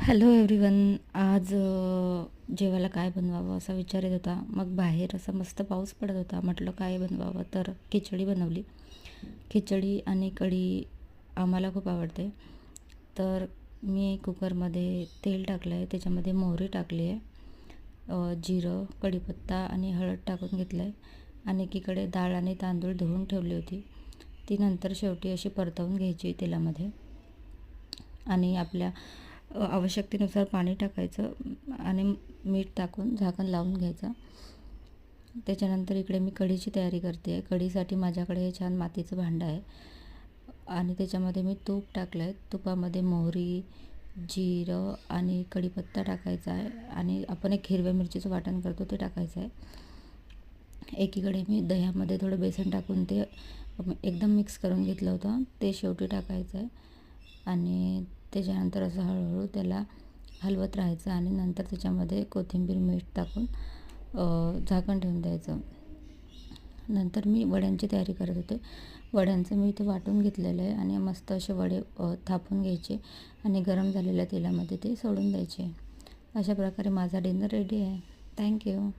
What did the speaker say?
Hello everyone. आज जेवायला काय बनवावं असा विचार येत होता. मग बाहेर असा मस्त पाऊस पडत होता. म्हटलं काय बनवावं, तर खिचडी बनवली. खिचडी आणि कढी आम्हाला खूप आवडते. तर मी कुकरमध्ये तेल टाकलं आहे, त्याच्यामध्ये मोहरी टाकली आहे, जिरं, कढीपत्ता आणि हळद टाकून घेतलं आहे. आणि एकीकडे डाळ आणि तांदूळ धुवून ठेवली होती. ती नंतर शेवटी अशी परतवून घ्यायची तेलामध्ये आणि आपल्या आवश्यकतेनुसार पाणी टाकायचं आणि मीठ टाकून झाकण लावून घ्यायचं. त्याच्यानंतर इकडे मी कढीची तयारी करते आहे. कढीसाठी माझ्याकडे हे छान मातीचं भांडं आहे आणि त्याच्यामध्ये मी तूप टाकलं आहे. तुपामध्ये मोहरी, जिरं आणि कढीपत्ता टाकायचा आहे आणि आपण एक हिरव्या मिरचीचं वाटण करतो ते टाकायचं आहे. एकीकडे मी दह्यामध्ये थोडं बेसन टाकून ते एकदम मिक्स करून घेतलं होतं, ते शेवटी टाकायचं आहे आणि त्याच्यानंतर असं हळूहळू त्याला हलवत राहायचं आणि नंतर त्याच्यामध्ये कोथिंबीर, मीठ टाकून झाकण ठेवून द्यायचं. नंतर मी वड्यांची तयारी करत होते. वड्यांचं मी इथे वाटून घेतलेलं आहे आणि मस्त असे वडे थापून घ्यायचे आणि गरम झालेल्या तेलामध्ये ते सोडून द्यायचे. अशा प्रकारे माझा डिनर रेडी आहे. थँक्यू.